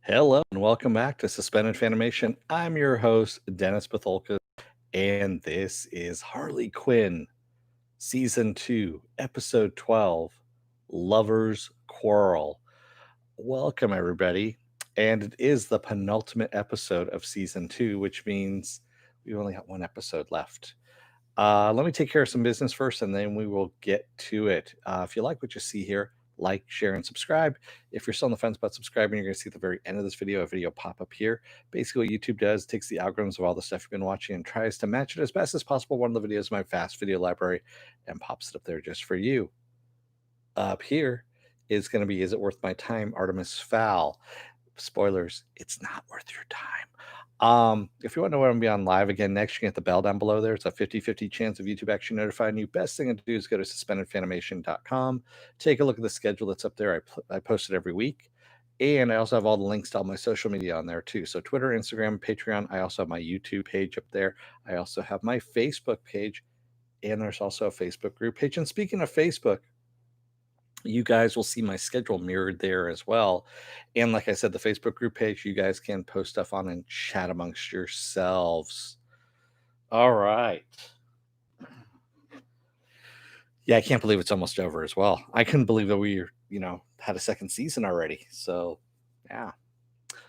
Hello and welcome back to Suspended Fanimation. I'm your host, Dennis Bithoulkas, and this is Harley Quinn, Season 2, Episode 12, Lovers Quarrel. Welcome, everybody. And it is the penultimate episode of Season 2, which means we've only got one episode left. Let me take care of some business first, and then we will get to it. If you like what you see here, like, share, and subscribe. If you're still on the fence about subscribing, you're going to see at the very end of this video a video pop up here. Basically, what YouTube does takes the algorithms of all the stuff you've been watching and tries to match it as best as possible. One of the videos in my fast video library and pops it up there just for you. Up here is going to be Is It Worth My Time? Artemis Fowl. Spoilers, it's not worth your time. If you want to know when I'm be on live again next, you can hit the bell down below there. It's a 50-50 chance of YouTube actually notifying you. Best thing to do is go to suspendedfanimation.com. Take a look at the schedule that's up there. I post it every week. And I also have all the links to all my social media on there too. So Twitter, Instagram, Patreon. I also have my YouTube page up there. I also have my Facebook page. And there's also a Facebook group page. And speaking of Facebook, you guys will see my schedule mirrored there as well. And like I said, the Facebook group page, you guys can post stuff on and chat amongst yourselves. All right. Yeah, I can't believe it's almost over as well. I couldn't believe that we, had a second season already. So, yeah.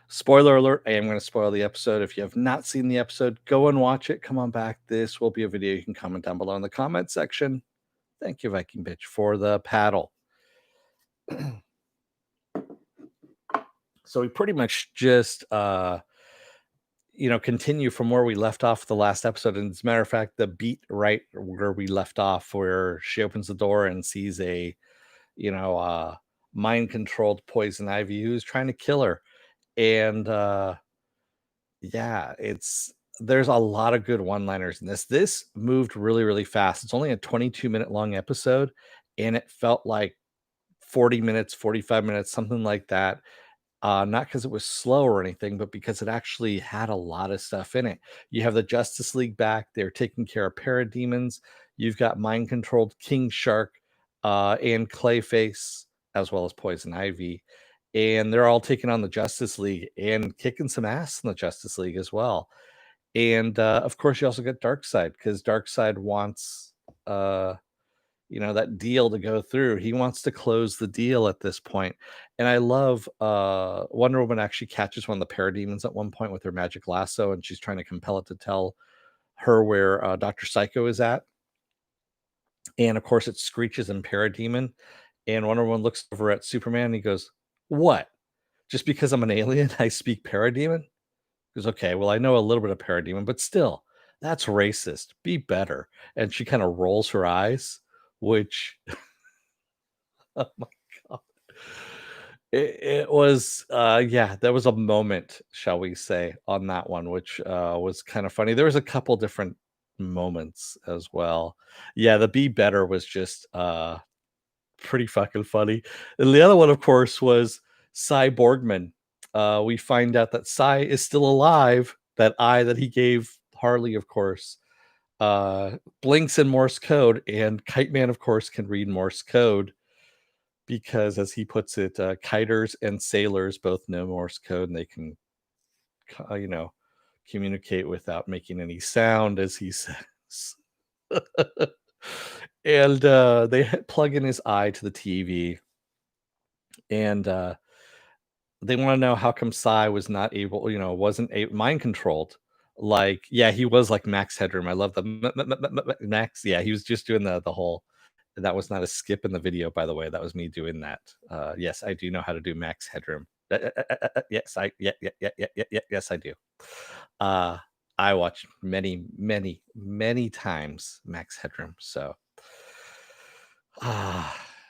Spoiler alert, I am going to spoil the episode. If you have not seen the episode, go and watch it. Come on back. This will be a video you can comment down below in the comment section. Thank you, Viking Bitch, for the paddle. So we pretty much just continue from where we left off the last episode. And as a matter of fact, the beat right where we left off, where she opens the door and sees a mind controlled poison ivy who's trying to kill her. And there's a lot of good one-liners in this. This moved really, really fast. It's only a 22-minute long episode, and it felt like 40 minutes, 45 minutes, something like that. Not because it was slow or anything, but because it actually had a lot of stuff in it. You have the Justice League back. They're taking care of parademons. You've got mind-controlled King Shark and Clayface, as well as Poison Ivy. And they're all taking on the Justice League and kicking some ass in the Justice League as well. And, of course, you also got Darkseid, because Darkseid wants that deal to go through. He wants to close the deal at this point. And I love Wonder Woman actually catches one of the parademons at one point with her magic lasso, and she's trying to compel it to tell her where Dr. Psycho is at. And of course it screeches in parademon, and Wonder Woman looks over at Superman and he goes, "What? Just because I'm an alien, I speak parademon?" He goes, "Okay, well, I know a little bit of parademon, but still, that's racist. Be better." And she kind of rolls her eyes, which oh my god. It was there was a moment, shall we say, on that one, which was kind of funny. There was a couple different moments as well. Yeah, the be better was just pretty fucking funny. And the other one, of course, was Cy Borgman. We find out that Cy is still alive. That eye that he gave Harley, of course, blinks in Morse code, and Kite Man, of course, can read Morse code because, as he puts it, kiters and sailors both know Morse code, and they can, communicate without making any sound, as he says. And they plug in his eye to the TV, and they want to know how come Psy was not able, wasn't mind controlled. Like, yeah, he was like Max Headroom. I love the Max. Yeah, he was just doing the whole. That was not a skip in the video, by the way. That was me doing that. Yes, I do know how to do Max Headroom. Yes, yes, I do. I watched many, many, many times Max Headroom. So,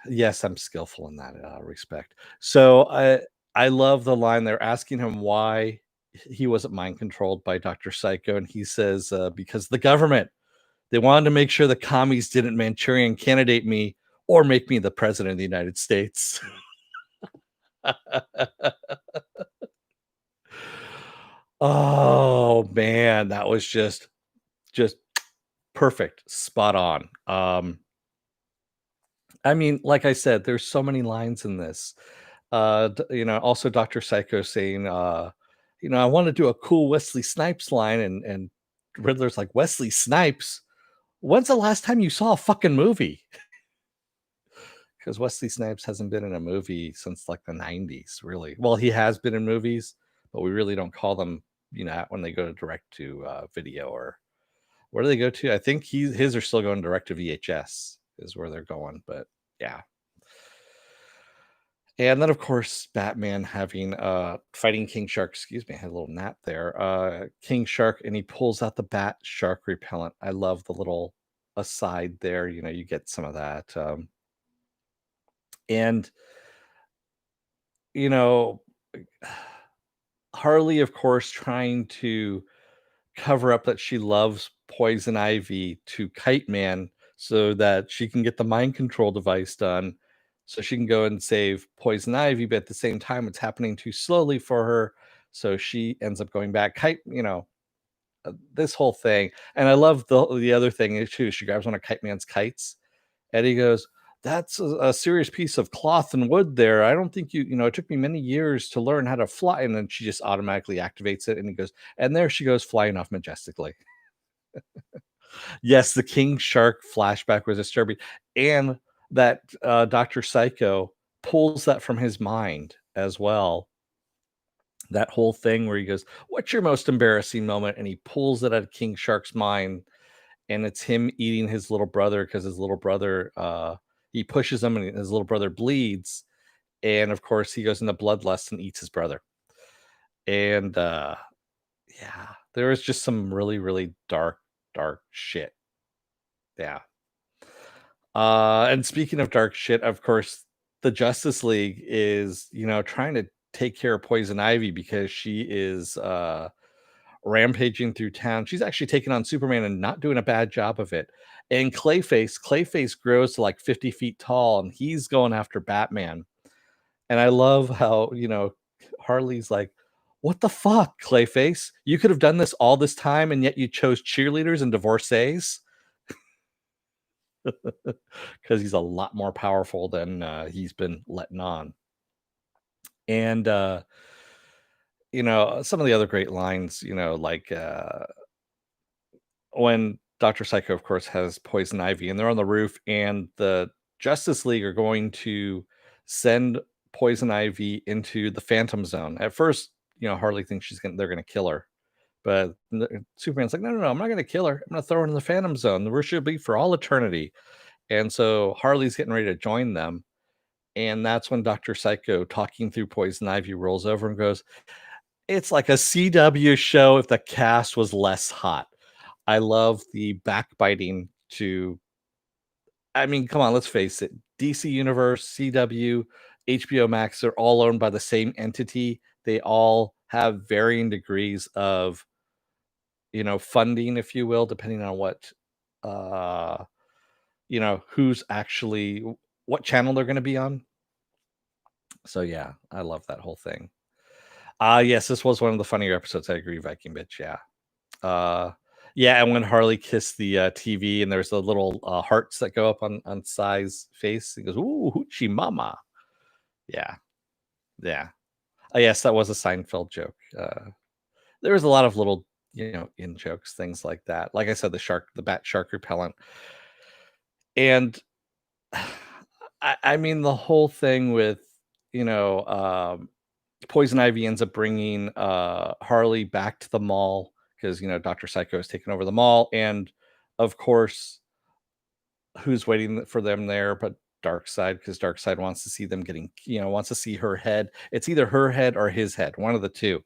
yes, I'm skillful in that respect. So I love the line. They're asking him why he wasn't mind controlled by Dr. Psycho, and he says, because the government, they wanted to make sure the commies didn't Manchurian candidate me or make me the president of the United States. Oh man, that was just perfect, spot on. I mean, like I said, there's so many lines in this. Also Dr. Psycho saying, I want to do a cool Wesley Snipes line, and Riddler's like, Wesley Snipes? When's the last time you saw a fucking movie? Because Wesley Snipes hasn't been in a movie since like the 90s, really. Well, he has been in movies, but we really don't call them, when they go to direct to video, or where do they go to? I think his are still going direct to VHS is where they're going, but yeah. And then of course Batman having fighting King Shark, excuse me, I had a little nap there. King Shark, and he pulls out the bat shark repellent. I love the little aside there, you get some of that. And you know, Harley, of course, trying to cover up that she loves Poison Ivy to Kite Man so that she can get the mind control device done so she can go and save Poison Ivy, but at the same time it's happening too slowly for her, so she ends up going back. This whole thing. And I love the other thing is too, she grabs one of Kite Man's kites and he goes, "That's a serious piece of cloth and wood there. I don't think it took me many years to learn how to fly." And then she just automatically activates it. And he goes, and there she goes flying off majestically. Yes, the King Shark flashback was disturbing. And that Dr. Psycho pulls that from his mind as well. That whole thing where he goes, "What's your most embarrassing moment?" And he pulls it out of King Shark's mind, and it's him eating his little brother because his little brother, he pushes him and his little brother bleeds. And of course, he goes into bloodlust and eats his brother. And yeah, there was just some really, really dark, dark shit. Yeah. And speaking of dark shit, of course, the Justice League is, trying to take care of Poison Ivy because she is rampaging through town. She's actually taking on Superman and not doing a bad job of it. And Clayface grows to like 50 feet tall, and he's going after Batman. And I love how, Harley's like, "What the fuck, Clayface? You could have done this all this time, and yet you chose cheerleaders and divorcees." Because he's a lot more powerful than he's been letting on. And some of the other great lines, like when Dr. Psycho, of course, has Poison Ivy and they're on the roof, and the Justice League are going to send Poison Ivy into the Phantom Zone. At first, Harley thinks they're gonna kill her. But Superman's like, "No, no, no, I'm not gonna kill her. I'm gonna throw her in the Phantom Zone where she'll be for all eternity." And so Harley's getting ready to join them. And that's when Dr. Psycho, talking through Poison Ivy, rolls over and goes, "It's like a CW show if the cast was less hot." I love the backbiting to, I mean, come on, let's face it. DC Universe, CW, HBO Max are all owned by the same entity. They all have varying degrees of, funding, if you will, depending on uh, who's actually what channel they're going to be on. So yeah, I love that whole thing. Yes, this was one of the funnier episodes. I agree, Viking bitch. Yeah. Uh, yeah, and when Harley kissed the TV, and there's the little hearts that go up on Sai's face, he goes, "Ooh, hoochie mama." Yeah, yeah. Yes, that was a Seinfeld joke. There was a lot of little, in jokes, things like that. Like I said, the bat shark repellent, and I mean the whole thing with, you know, um, Poison Ivy ends up bringing Harley back to the mall because Doctor Psycho has taken over the mall, and of course, who's waiting for them there? But Darkseid, because Darkseid wants to see them getting, wants to see her head. It's either her head or his head, one of the two.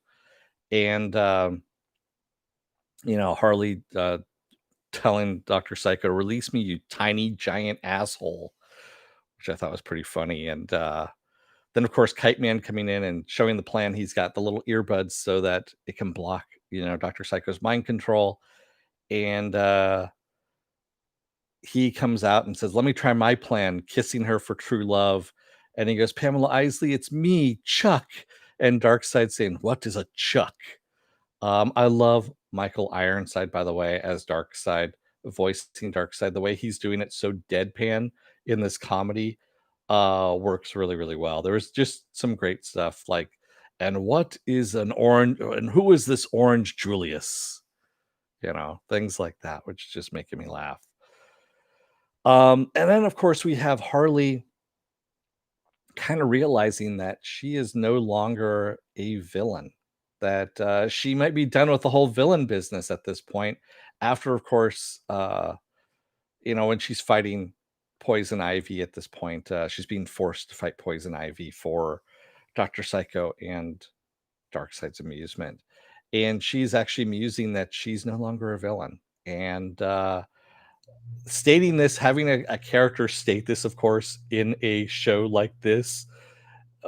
And Harley telling Doctor Psycho, "Release me, you tiny giant asshole," which I thought was pretty funny. And then, of course, Kite Man coming in and showing the plan. He's got the little earbuds so that it can block, Dr. Psycho's mind control. And he comes out and says, "Let me try my plan," kissing her for true love. And he goes, "Pamela Isley, it's me, Chuck." And Darkseid saying, "What is a Chuck?" I love Michael Ironside, by the way, as Darkseid, voicing Darkseid. The way he's doing it so deadpan in this comedy. works really, really well. There was just some great stuff like, and what is an orange, and who is this orange Julius? Things like that, which just making me laugh. And then of course we have Harley kind of realizing that she is no longer a villain, that she might be done with the whole villain business at this point. After, of course, when she's fighting Poison Ivy at this point, she's being forced to fight Poison Ivy for Dr. Psycho and Darkseid's amusement. And she's actually musing that she's no longer a villain. And stating this, having a character state this, of course, in a show like this,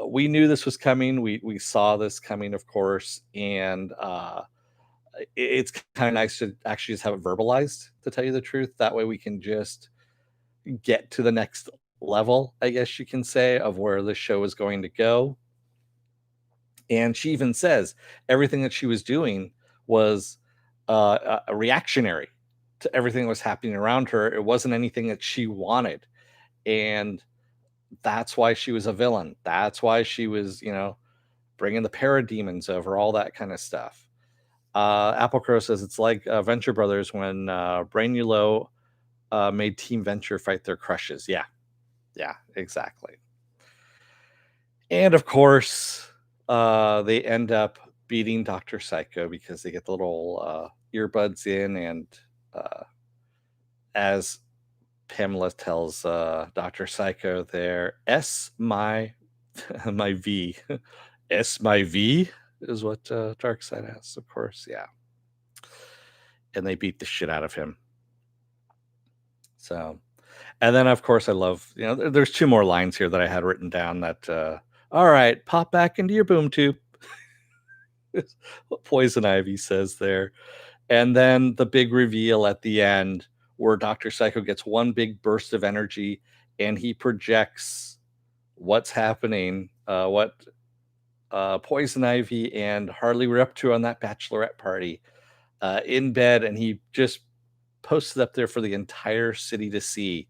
we knew this was coming. We saw this coming, of course, and it's kind of nice to actually just have it verbalized. To tell you the truth, that way we can just get to the next level, I guess you can say, of where the show is going to go. And she even says everything that she was doing was a reactionary to everything that was happening around her. It wasn't anything that she wanted, and that's why she was a villain. That's why she was, bringing the parademons over, all that kind of stuff. Apple Crow says it's like Venture Brothers when Brainulo made Team Venture fight their crushes. Yeah, yeah, exactly. And of course, they end up beating Dr. Psycho because they get the little earbuds in, and as Pamela tells Dr. Psycho there, S my my V. S my V is what Darkseid asks, of course. Yeah. And they beat the shit out of him. So, and then of course I love, there's two more lines here that I had written down that all right, pop back into your boom tube. What Poison Ivy says there. And then the big reveal at the end where Dr. Psycho gets one big burst of energy and he projects what's happening, what Poison Ivy and Harley were up to on that bachelorette party in bed, and he just posted up there for the entire city to see.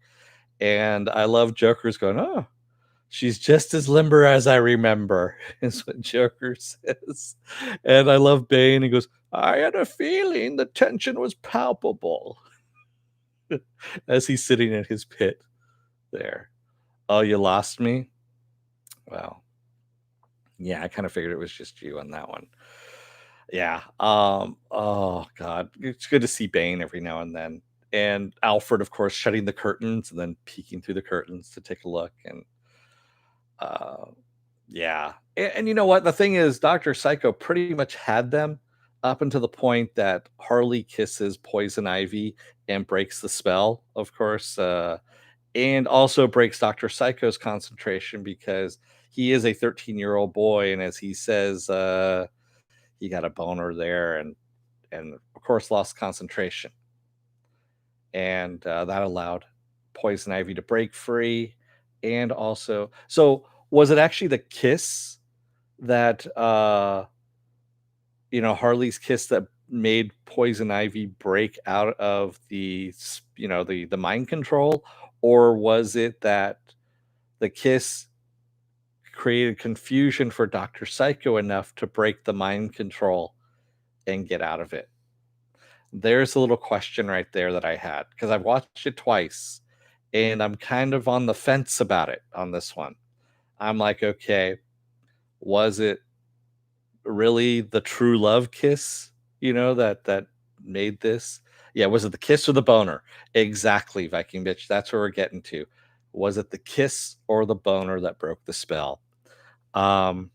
And I love Joker's going, oh, she's just as limber as I remember, is what Joker says. And I love Bane. He goes, I had a feeling the tension was palpable as he's sitting in his pit there. Oh, you lost me? Well, yeah, I kind of figured it was just you on that one. Yeah. Oh God, it's good to see Bane every now and then. And Alfred, of course, shutting the curtains and then peeking through the curtains to take a look. And uh yeah. And you know what? The thing is, Dr. Psycho pretty much had them up until the point that Harley kisses Poison Ivy and breaks the spell, of course. And also breaks Dr. Psycho's concentration because he is a 13-year-old boy. And as he says, he got a boner there, and of course lost concentration, and that allowed Poison Ivy to break free. And also, so was it actually the kiss that Harley's kiss that made Poison Ivy break out of the mind control, or was it that the kiss created confusion for Dr. Psycho enough to break the mind control and get out of it? There's a little question right there that I had because I've watched it twice and I'm kind of on the fence about it on this one. I'm like, okay, was it really the true love kiss, that made this? Yeah, was it the kiss or the boner? Exactly, Viking bitch. That's where we're getting to. Was it the kiss or the boner that broke the spell? Um,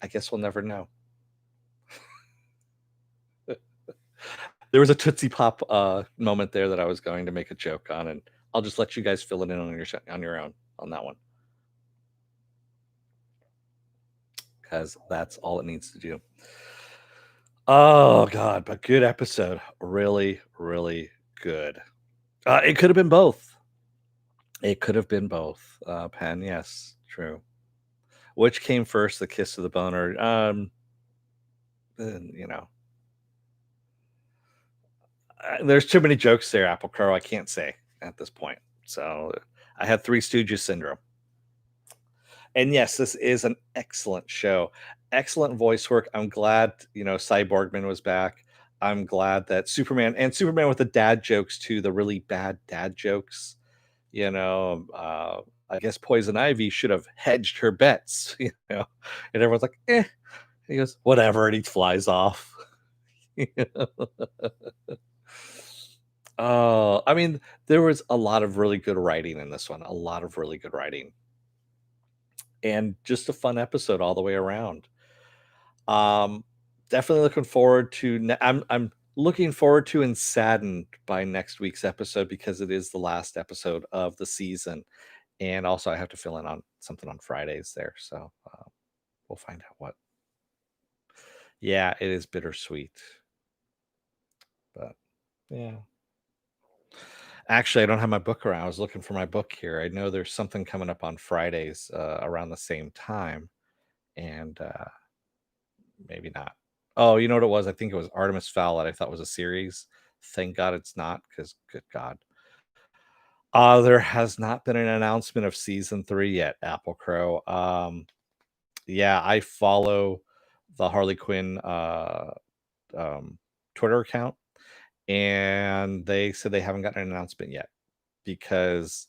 I guess we'll never know. There was a Tootsie Pop moment there that I was going to make a joke on, and I'll just let you guys fill it in on your own on that one, because that's all it needs to do. Oh God, but good episode, really, really good. It could have been both. It could have been both. Pen, yes, true. Which came first, the kiss or the boner? You know, there's too many jokes there, Apple Crow. I can't say at this point. So I had Three Stooges syndrome. And yes, this is an excellent show. Excellent voice work. I'm glad, Cyborgman was back. I'm glad that Superman with the dad jokes too, the really bad dad jokes. I guess Poison Ivy should have hedged her bets, and everyone's like, eh. He goes, whatever, and he flies off. Oh, I mean, there was a lot of really good writing in this one, a lot of really good writing, and just a fun episode all the way around. Um, Definitely looking forward to. I'm looking forward to and saddened by next week's episode because it is the last episode of the season, and also I have to fill in on something on Fridays there, so we'll find out what. Yeah, it is bittersweet, but yeah. Actually, I don't have my book around. I was looking for my book here. I know there's something coming up on Fridays around the same time, and maybe not. Oh, you know what it was? I think it was Artemis Fowl that I thought was a series. Thank God it's not, because good God. There has not been an announcement of season 3 yet, Apple Crow. Yeah, I follow the Harley Quinn um, Twitter account, and they said they haven't gotten an announcement yet because,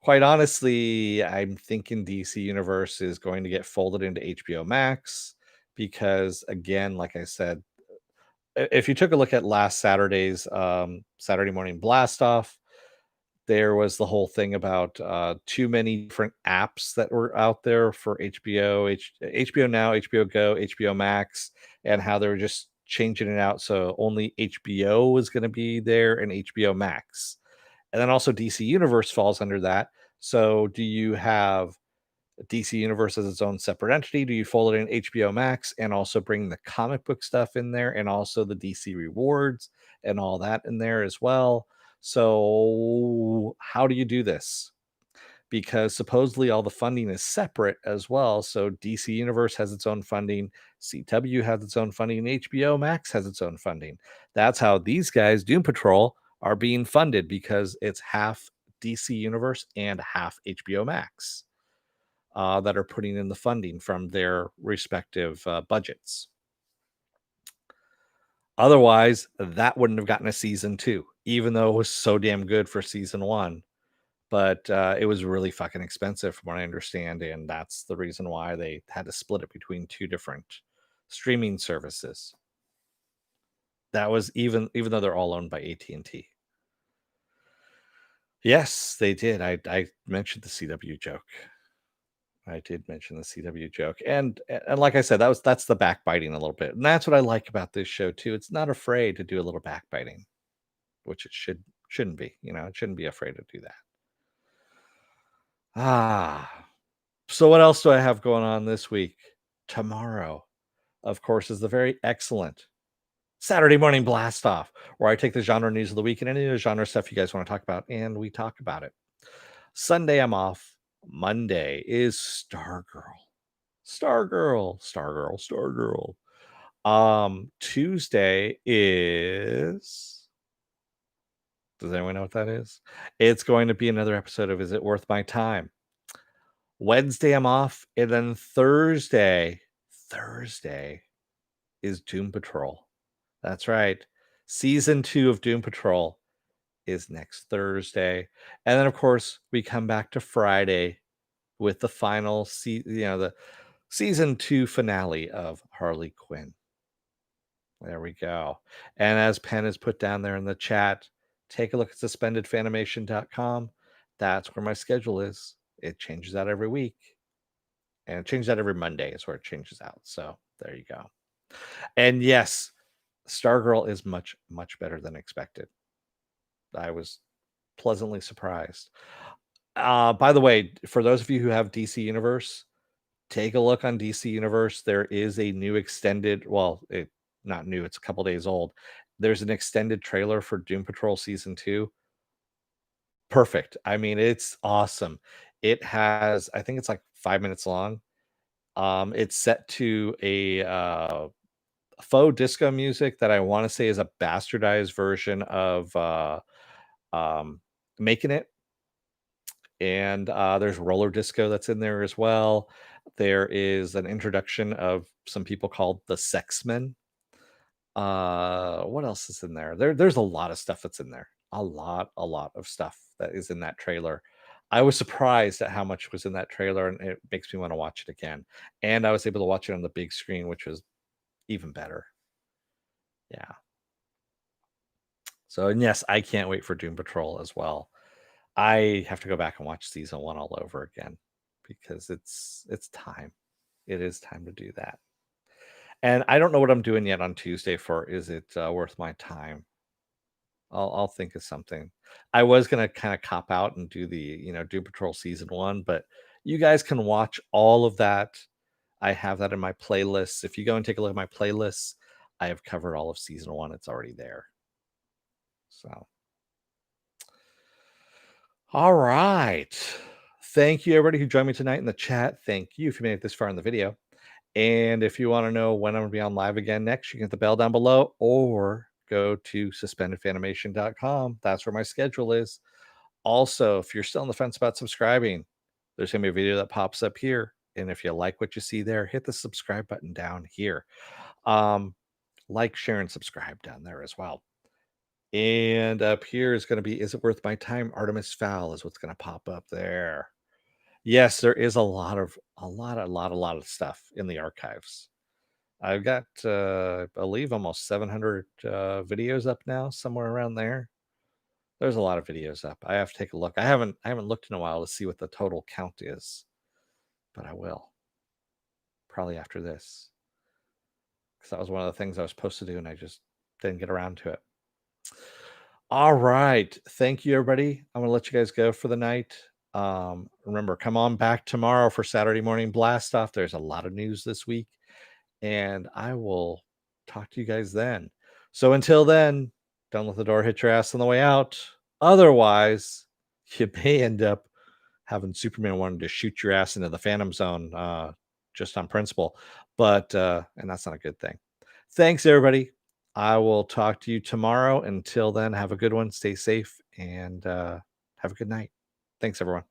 quite honestly, I'm thinking DC Universe is going to get folded into HBO Max because, again, like I said, if you took a look at last Saturday's Saturday morning blast off, there was the whole thing about too many different apps that were out there for HBO Now, HBO Go, HBO Max, and how they were just changing it out. So only HBO was going to be there and HBO Max. And then also DC Universe falls under that. So do you have DC Universe as its own separate entity? Do you fold it in HBO Max and also bring the comic book stuff in there and also the DC rewards and all that in there as well? So, how do you do this? Because supposedly all the funding is separate as well. So, DC Universe has its own funding, CW has its own funding, and HBO Max has its own funding. That's how these guys, Doom Patrol, are being funded because it's half DC Universe and half HBO Max that are putting in the funding from their respective budgets. Otherwise, that wouldn't have gotten a season 2, even though it was so damn good for season 1. But it was really fucking expensive from what I understand, and that's the reason why they had to split it between 2 different streaming services. That was even though they're all owned by AT&T. Yes, they did. I mentioned the CW joke. I did mention the CW joke, and like I said, that's the backbiting a little bit, and that's what I like about this show too. It's not afraid to do a little backbiting, which it shouldn't be. It shouldn't be afraid to do that. Ah, so what else do I have going on this week? Tomorrow, of course, is the very excellent Saturday morning blast off, where I take the genre news of the week and any of the genre stuff you guys want to talk about, and we talk about it. Sunday, I'm off. Monday is Stargirl. Stargirl, Stargirl, Stargirl. Tuesday is. Does anyone know what that is? It's going to be another episode of Is It Worth My Time? Wednesday, I'm off. And then Thursday is Doom Patrol. That's right. Season 2 of Doom Patrol is next Thursday. And then, of course, we come back to Friday with the final, the season 2 finale of Harley Quinn. There we go. And as Penn has put down there in the chat, take a look at suspendedfanimation.com. That's where my schedule is. It changes out every week. And it changes out every Monday is where it changes out. So there you go. And yes, Stargirl is much, much better than expected. I was pleasantly surprised. By the way, for those of you who have DC Universe, take a look on DC Universe. There is a new extended, not new, it's a couple days old. There's an extended trailer for Doom Patrol season 2. Perfect. I mean, it's awesome. It has, I think it's like 5 minutes long. It's set to a faux disco music that I want to say is a bastardized version of um, Making It. And there's roller disco that's in there as well. There is an introduction of some people called the Sexmen. What else is in there? There's a lot of stuff that's in there. A lot of stuff that is in that trailer. I was surprised at how much was in that trailer, and it makes me want to watch it again. And I was able to watch it on the big screen, which was even better. Yeah. So, and yes, I can't wait for Doom Patrol as well. I have to go back and watch season 1 all over again because it's time. It is time to do that. And I don't know what I'm doing yet on Tuesday for Is It Worth My Time? I'll think of something. I was gonna kinda cop out and do the, Doom Patrol season 1, but you guys can watch all of that. I have that in my playlists. If you go and take a look at my playlists, I have covered all of season 1. It's already there. So, all right. Thank you, everybody who joined me tonight in the chat. Thank you if you made it this far in the video. And if you want to know when I'm going to be on live again next, you can hit the bell down below or go to suspendedfanimation.com. That's where my schedule is. Also, if you're still on the fence about subscribing, there's going to be a video that pops up here. And if you like what you see there, hit the subscribe button down here. Like, share, and subscribe down there as well. And up here is going to be Is It Worth My Time? Artemis Fowl is what's going to pop up there. Yes, there is a lot of stuff in the archives. I've got, I believe, almost 700 videos up now, somewhere around there. There's a lot of videos up. I have to take a look. I haven't looked in a while to see what the total count is, but I will probably after this because that was one of the things I was supposed to do and I just didn't get around to it. All right, thank you, everybody. I'm gonna let you guys go for the night. Remember, come on back tomorrow for Saturday morning blast off. There's a lot of news this week, and I will talk to you guys then. So until then, don't let the door hit your ass on the way out. Otherwise, you may end up having Superman wanting to shoot your ass into the Phantom Zone just on principle. But and that's not a good thing. Thanks, everybody. I will talk to you tomorrow. Until then, have a good one. Stay safe and have a good night. Thanks, everyone.